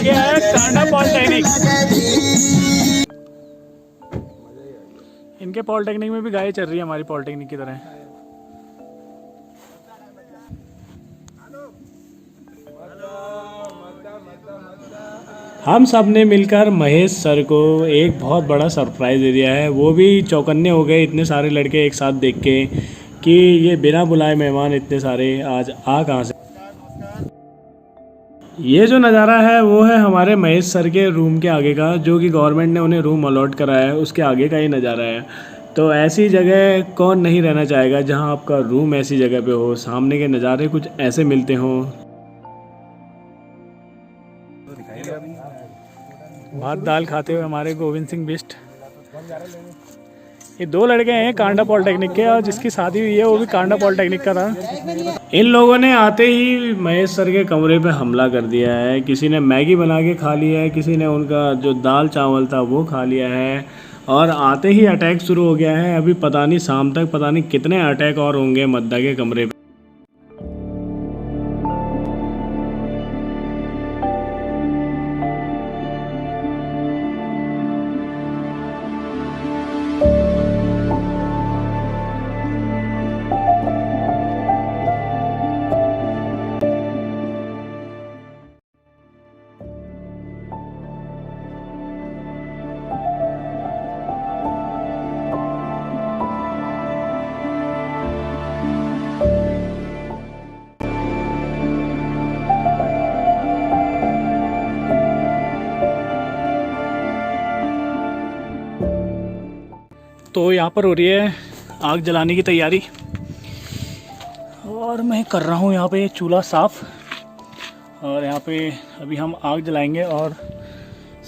गया है कांडा पॉलिटेक्निक। इनके पॉलिटेक्निक में भी गाय चल रही है हमारी पॉलिटेक्निक की तरह। हम सब ने मिलकर महेश सर को एक बहुत बड़ा सरप्राइज़ दे दिया है। वो भी चौकन्ने हो गए इतने सारे लड़के एक साथ देख के कि ये बिना बुलाए मेहमान इतने सारे आज आ कहाँ से। ये जो नज़ारा है वो है हमारे महेश सर के रूम के आगे का, जो कि गवर्नमेंट ने उन्हें रूम अलॉट कराया है, उसके आगे का ही नज़ारा है। तो ऐसी जगह कौन नहीं रहना चाहेगा जहाँ आपका रूम ऐसी जगह पे हो, सामने के नज़ारे कुछ ऐसे मिलते हों। भात दाल खाते हुए हमारे गोविंद सिंह बिष्ट। ये दो लड़के हैं कांडा पॉलिटेक्निक के, और जिसकी शादी हुई है वो भी कांडा पॉलिटेक्निक का था। इन लोगों ने आते ही महेश सर के कमरे पे हमला कर दिया है। किसी ने मैगी बना के खा लिया है, किसी ने उनका जो दाल चावल था वो खा लिया है, और आते ही अटैक शुरू हो गया है। अभी पता नहीं शाम तक पता नहीं कितने अटैक और होंगे मद्दा के कमरे पे। तो यहाँ पर हो रही है आग जलाने की तैयारी, और मैं कर रहा हूँ यहाँ पे चूल्हा साफ़। और यहाँ पे अभी हम आग जलाएंगे और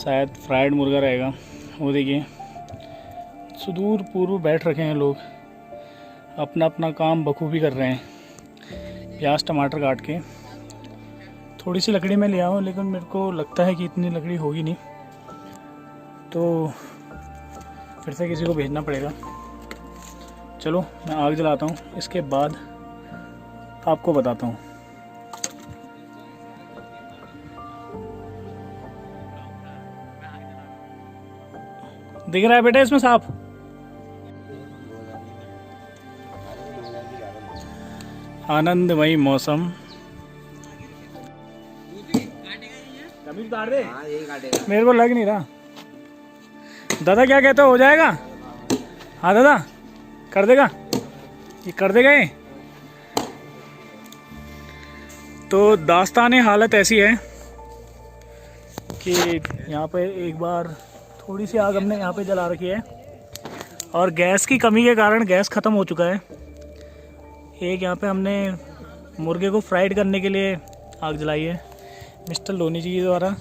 शायद फ्राइड मुर्गा रहेगा। वो देखिए सुदूर पूर्व बैठ रखे हैं लोग, अपना अपना काम बखूबी कर रहे हैं। प्याज टमाटर काट के थोड़ी सी लकड़ी में ले आऊँ, लेकिन मेरे को लगता है कि इतनी लकड़ी होगी नहीं, तो फिर से किसी को भेजना पड़ेगा। चलो मैं आग जलाता हूँ, इसके बाद आपको बताता हूँ। दिख रहा है बेटा इसमें साफ? आनंदमयी मौसम। मेरे को लग नहीं रहा। दादा क्या कहते हो जाएगा? हाँ दादा कर देगा, ये कर देगा ये। तो दास्ताने हालत ऐसी है कि यहाँ पे एक बार थोड़ी सी आग हमने यहाँ पे जला रखी है, और गैस की कमी के कारण गैस ख़त्म हो चुका है। एक यहाँ पे हमने मुर्गे को फ्राइड करने के लिए आग जलाई है मिस्टर लोनी जी के द्वारा।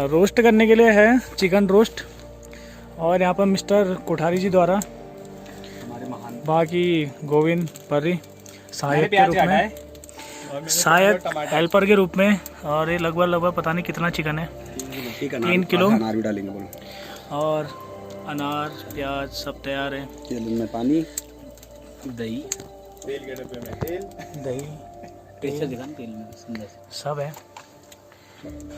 रोस्ट करने के लिए है चिकन रोस्ट, और यहाँ पर मिस्टर कोठारी जी द्वारा, बाकी गोविंद पर्री सहायक के रूप में, सहायक हेल्पर के रूप में। और ये लगभग पता नहीं कितना चिकन है, 3 किलो। और अनार प्याज सब तैयार है। तेल में पानी, दही, तेल के डब्बे में तेल, दही, तेल में सब है।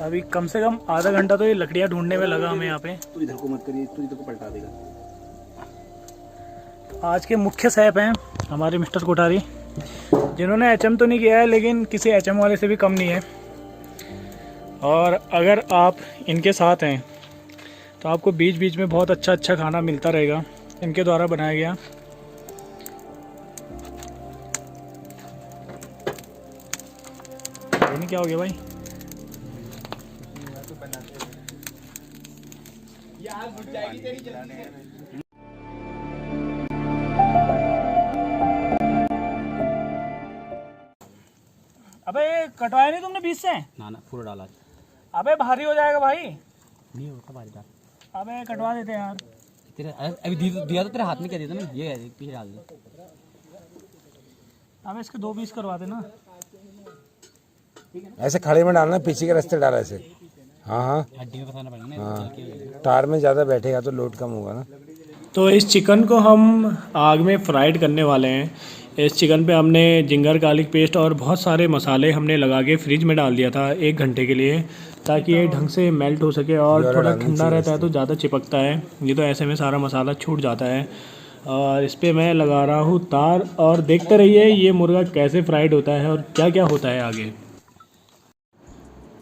अभी कम से कम आधा घंटा तो ये लकड़ियाँ ढूंढने में लगा हमें यहाँ पे। तू इधर को मत करिए, तू इधर को पलटा देगा। आज के मुख्य शेफ हैं हमारे मिस्टर कोठारी, जिन्होंने एचएम तो नहीं किया है, लेकिन किसी एचएम वाले से भी कम नहीं है। और अगर आप इनके साथ हैं तो आपको बीच बीच में बहुत अच्छा खाना मिलता रहेगा, इनके द्वारा बनाया गया। नहीं क्या हो गया भाई? अबे कटवाया नहीं तुमने बीच से? ना पूरा डाला। अबे भारी हो जाएगा भाई। नहीं होता भारी डाल। अबे कटवा देते हैं यार। तेरे अभी दिया तो तेरे हाथ में क्या दिया था मैंने? ये है पीछे डाल दे। अबे इसके 2 पीस करवा देना। ऐसे खड़े में डालना, पीछे के रास्ते डाला ऐसे। हाँ हड्डी में फंसाना पड़ेगा ना। हाँ, टार में ज़्यादा बैठेगा तो लोड कम होगा ना। तो इस चिकन को हम आग में फ्राइड करने वाले हैं। इस चिकन पे हमने जिंजर गार्लिक पेस्ट और बहुत सारे मसाले हमने लगा के फ्रिज में डाल दिया था 1 घंटे के लिए, ताकि ये ढंग से मेल्ट हो सके। और थोड़ा ठंडा रहता है तो ज़्यादा चिपकता है, ये तो ऐसे में सारा मसाला छूट जाता है। और इस पर मैं लगा रहा हूँ तार, और देखते रहिए ये मुर्गा कैसे फ्राइड होता है और क्या क्या होता है आगे।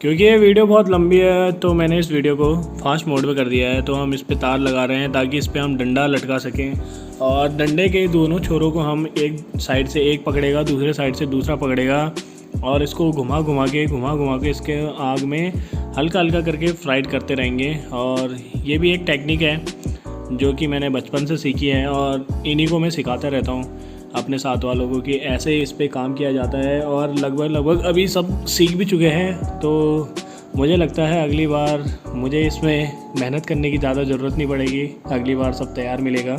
क्योंकि ये वीडियो बहुत लंबी है तो मैंने इस वीडियो को फास्ट मोड में कर दिया है। तो हम इस पे तार लगा रहे हैं ताकि इस पे हम डंडा लटका सकें, और डंडे के दोनों छोरों को हम एक साइड से एक पकड़ेगा, दूसरे साइड से दूसरा पकड़ेगा, और इसको घुमा घुमा के इसके आग में हल्का हल्का करके फ्राइड करते रहेंगे। और ये भी एक टेक्निक है जो कि मैंने बचपन से सीखी है, और इन्हीं को मैं सिखाता रहता हूँ अपने साथ वालों को कि ऐसे इस पे काम किया जाता है। और लगभग अभी सब सीख भी चुके हैं, तो मुझे लगता है अगली बार मुझे इसमें मेहनत करने की ज़्यादा ज़रूरत नहीं पड़ेगी, अगली बार सब तैयार मिलेगा।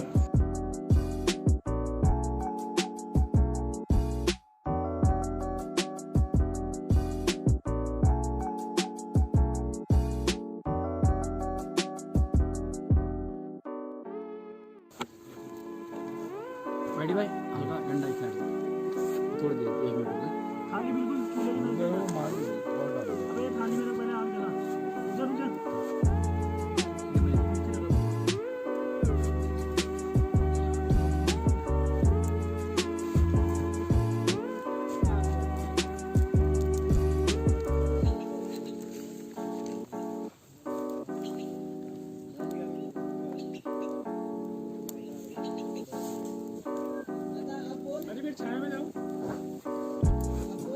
भाई हल्का डंडा इस साइड थोड़ी देर 1 मिनट में खाली बिल्कुल अबे खाली मेरा पहले आग जला छाया में जाओ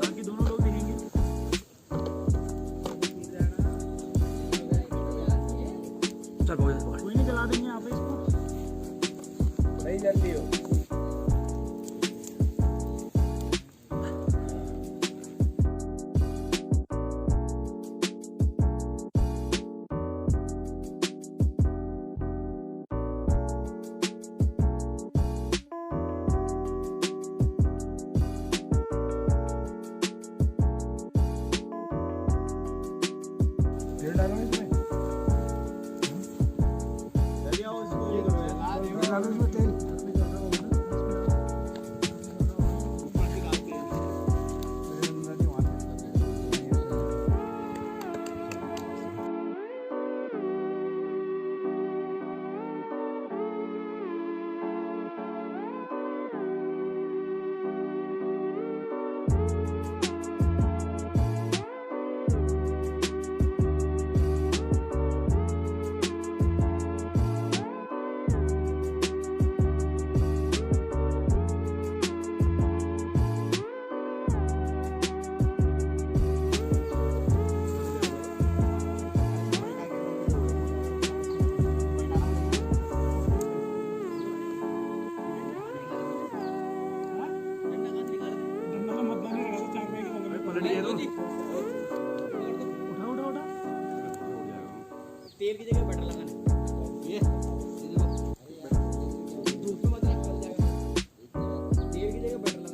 ताकि दोनों लोग दिखेंगे। चल कोई नहीं, जला देंगे यहाँ पे इसको। नहीं जल्दी हो। तेल डालो इसमें, डालो इसमें तेल। तेल की जगह बटर लगाना ये धूप में मत निकल जाएगा। तेल की जगह बटर लगाना।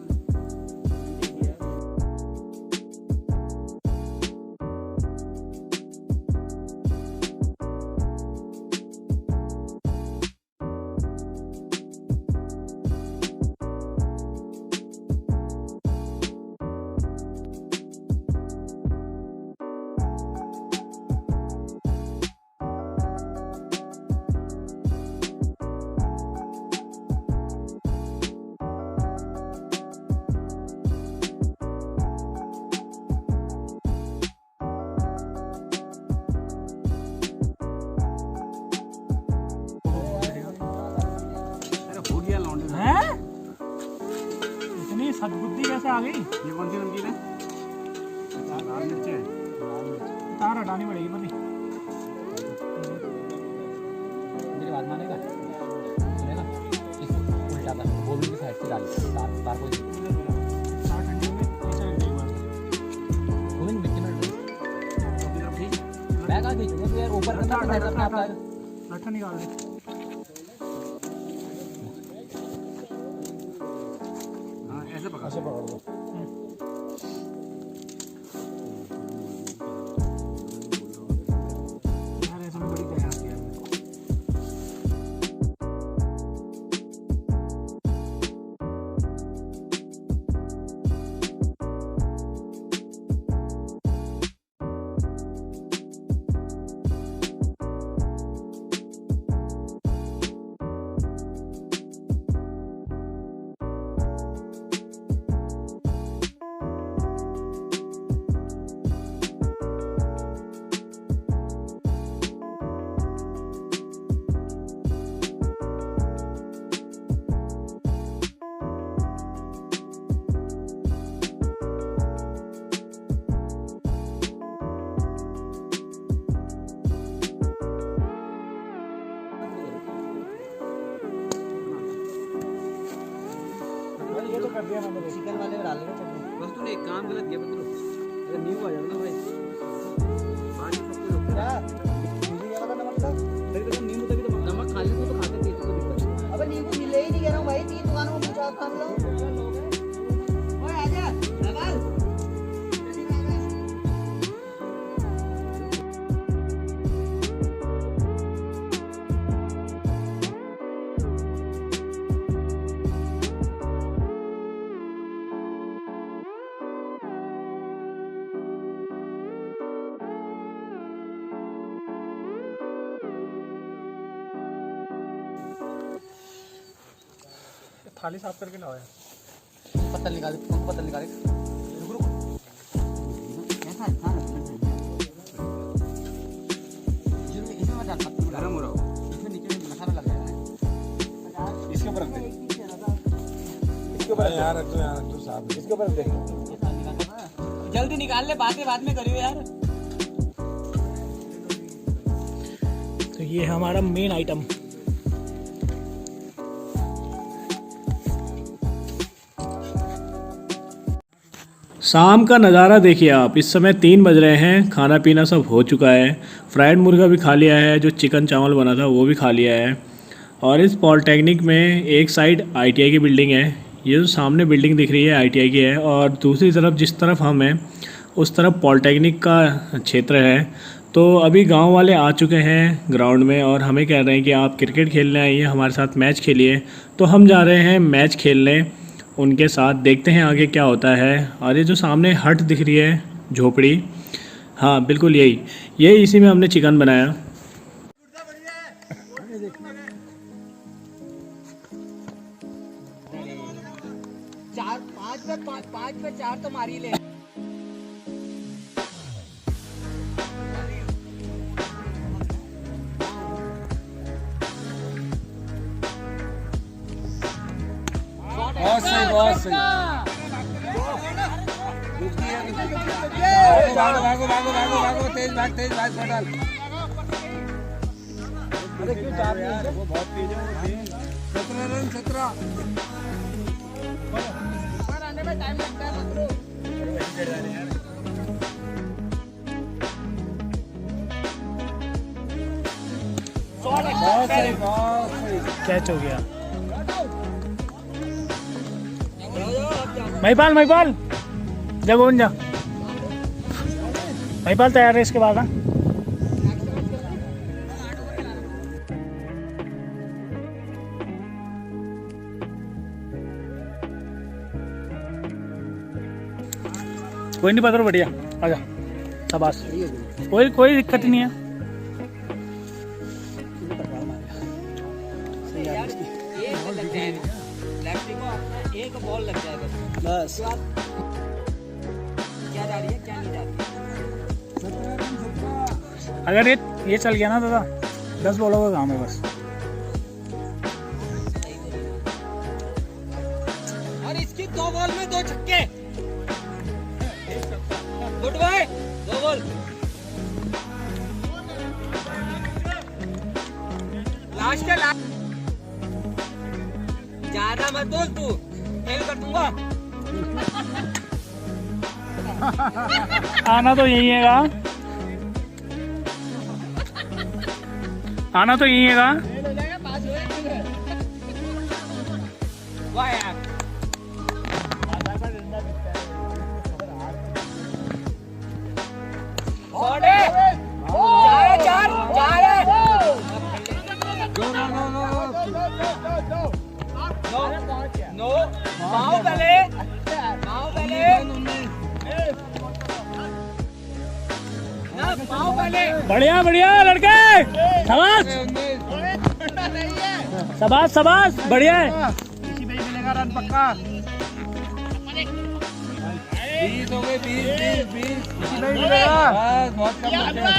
इतनी सद्बुद्धि कैसे आ गई? ये कौन सी नमकीन है? लाल मिर्च है। तार हटानी पड़ेगी पति। मेरी बात मानेगा? सुनेगा? इसको उल्टा कर, गोभी की साइड से डाल तार तार को तार ठंडी में ऐसा करके एक बार। गोभी मिट्टी में बैग आ गई तो यार ऊपर करना है अपने आप का। लट्ठा निकाल दे। ऐसे पकड़ दो। यार ऐसे में बड़ी तैयार किया है। कर दिया मैंने। चिकन वाले में डाल देगा चटनी। बस तूने एक काम गलत किया बंदरो, अगर नींबू आ जाएगा ना भाई पानी सब कुछ रुक रहा। नींबू क्या वाला नमक था? तभी तो नींबू तभी तो नमक खा लेते तो खाते थे, इसको दिक्कत। अबे नींबू मिले ही नहीं कह रहा हूं भाई, 3 दुकानों में पूछा था हम लोग। ओए आजा लगा थाली साफ करके लाओ यार। पत्तल निकाल, पत्तल निकाल। रुक रुक कैसा है खाना? इसमें मत डाल, पत्तल गरम हो रहा हो, इसमें नीचे में मसाला लग जाएगा। इसके ऊपर रख दे, इसके ऊपर यार रख दो, यार रख दो साहब, इसके ऊपर रख दे। जल्दी निकाल ले, बाद में करियो यार। तो ये है हमारा मेन आइटम। शाम का नज़ारा देखिए आप। इस समय 3 बज रहे हैं, खाना पीना सब हो चुका है। फ्राइड मुर्गा भी खा लिया है, जो चिकन चावल बना था वो भी खा लिया है। और इस पॉलिटेक्निक में एक साइड ITI की बिल्डिंग है, ये जो सामने बिल्डिंग दिख रही है ITI की है, और दूसरी तरफ जिस तरफ हम हैं उस तरफ पॉलिटेक्निक का क्षेत्र है। तो अभी गांव वाले आ चुके हैं ग्राउंड में और हमें कह रहे हैं कि आप क्रिकेट खेलने आइए, हमारे साथ मैच खेलिए। तो हम जा रहे हैं मैच खेलने उनके साथ, देखते हैं आगे क्या होता है। और ये जो सामने हट दिख रही है, झोपड़ी, हाँ बिल्कुल यही इसी में हमने चिकन बनाया। पाँच पे 4 तो मारी ले। बहुत सही, बहुत सही। भागो भागो भागो भागो भागो, तेज भाग पटाल। अरे क्यों चार यार, वो बहुत तेज है। 17 रन 17 आने में टाइम लगता है बंदरो। बहुत सही, बहुत सही। कैच हो गया। महिपाल जा गोविंद जा। महिपाल तैयार है इसके बाद। हाँ कोई नहीं, पत्थर बढ़िया, आजा शाबाश, कोई दिक्कत नहीं है। एक बॉल लग जाएगा बस। क्या जा रही है क्या नहीं जा रही? अगर ये चल गया ना दादा, 10 बॉलों का काम है बस। और इसकी 2 बॉल में 2 छक्के। Good bye, 2 ball. लास्ट के लास्ट ज्यादा मत बोल, तू फेल कर दूंगा। आना तो यही हैगा, आना तो यही हैगा। वाह यार, नो पाँव पहले बढ़िया बढ़िया लड़के, शाबाश शाबाश शाबाश, बढ़िया है। इसी में ही मिलेगा रन पक्का। 20 हो गए, 20 इसी में ही मिलेगा। बस बहुत कम बचे हैं,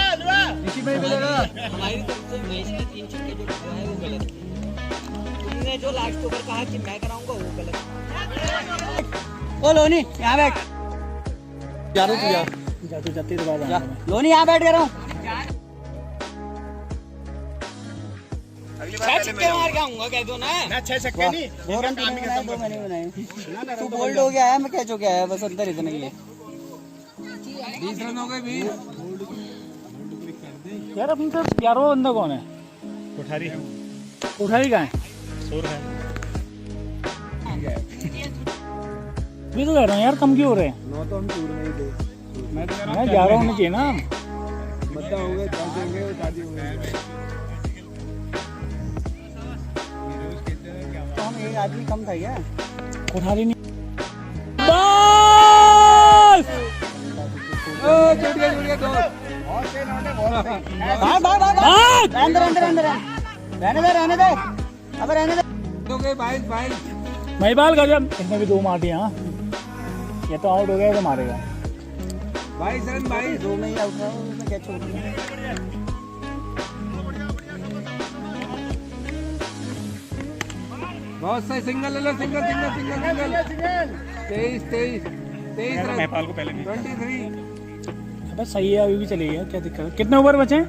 इसी में ही मिलेगा। हमारी तरफ से मैच के 3 छक्के जो लगाए वो गलत। तुमने जो लास्ट ओवर कहा कि मैं कराऊंगा वो गलत। ओ लोनी यहाँ बैठ, जाते तो बाद लोनी यहाँ बैठ कर रहा हूँ। छह छक्के मार के आऊंगा कह दो ना। ना 6 छक्के नहीं, 2 रन तूने बनाए, 2 मैंने बनाए। तू बोल्ड हो गया है, मैं कैच हो गया है, बस अंदर इतने के लिए। 20 रन हो गए 20। यार अपने तो 11वां बंदा कौन है? कोठारी है, कोठारी कहाँ है? शोर है। भी तो कह रहा हूँ यार, कम क्यों हो रहे हैं? 9 तो हम टूर में ही थे। मैं तो कह रहा मैं हूँ 11 होने चाहिए ना। बद्दा हो गए, 10 हो गए, शादी हो गई। तो हम एक आदमी कम था क्या? कोठारी नहीं। बस! छूट गया दो। भाग! रहने दे। अब रहने दे। हो गए 22। महिपाल गजब, इसने भी 2 मार दिया। हाँ, ये तो आउट हो गया तो मारेगा। 22 रन 22। 2 में ही आउट हुआ, उसमें कैच हो गया। बहुत सही, सिंगल ले लो, सिंगल। 23 रन। नेपाल को पहले नहीं। 23। अबे सही है, अभी भी चलेगा, क्या दिक्कत है? कितने ओवर बचे हैं?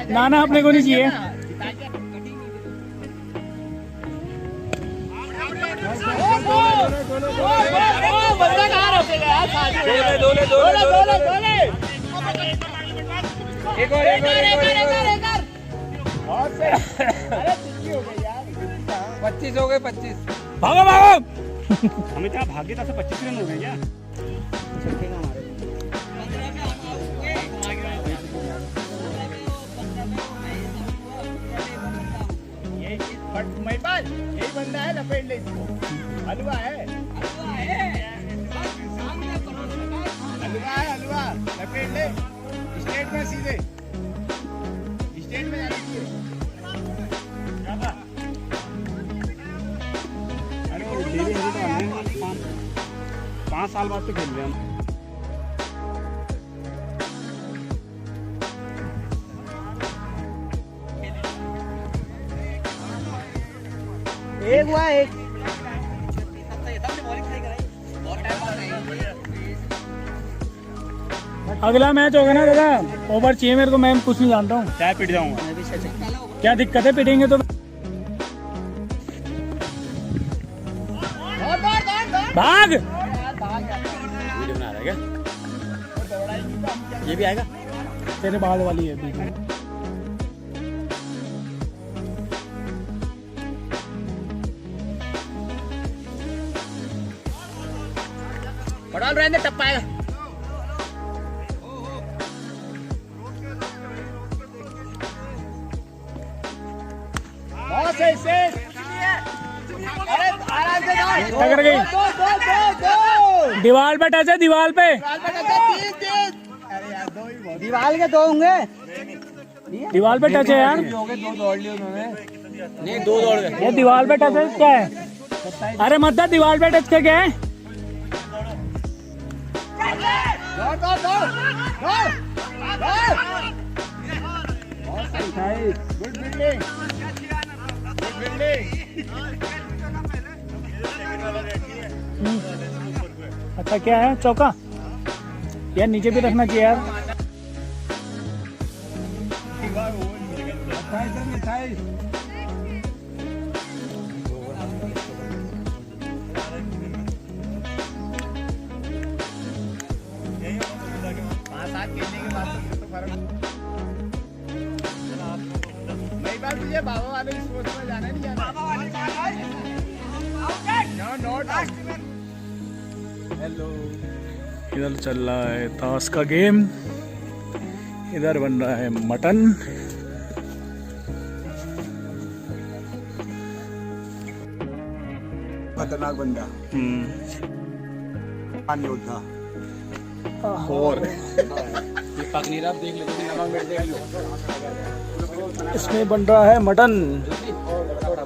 ना अपने को नहीं चाहिए। एक और। 25 हो गए 25। भागो! हमें क्या भाग्य था, 25 रन हो गए क्या? महिपाल यही बंदा है, लपेट ले इसको। हलवा है, लपेट ले। स्टेट में सीधे, स्टेट में जाना चाहिए। अरे डेली तो 5 साल बाद तो खेल रहे हम। एक हुआ एक। अगला मैच होगा ना दादा, ओवर चाहिए मेरे को, मैं कुछ नहीं जानता हूँ। चाय पिट जाऊंगा। क्या दिक्कत है, पिटेंगे तो। भाग! वीडियो बना रहा है क्या? ये भी आएगा? तेरे बाद वाली है बीच में। पड़ाल रहने टप पाएगा। बहुत सही से। अरे आराम से टकर गई। दीवार पे टच है, दीवार पे। दीवार के 2 होंगे। दीवार पे टच है यार। 2 दौड़ लिए उन्होंने। नहीं, 2 दौड़ गए। ये दीवार पे टच है, क्या है? अरे मतलब दीवार पे टच क्या है? Good fielding. अच्छा क्या है, चौका? यार नीचे भी रखना चाहिए यार। 28। तुझे बाबा वाले स्पोर्ट्स में जाना नहीं जाना? हेलो, इधर चल रहा है ताश का गेम, इधर बन रहा है मटन। खतरनाक बंदा, योद्धा। और ये पक नहीं रहा, देख लो, नमक मिर्च देख लो। इसमें बन रहा है मटन। थोड़ा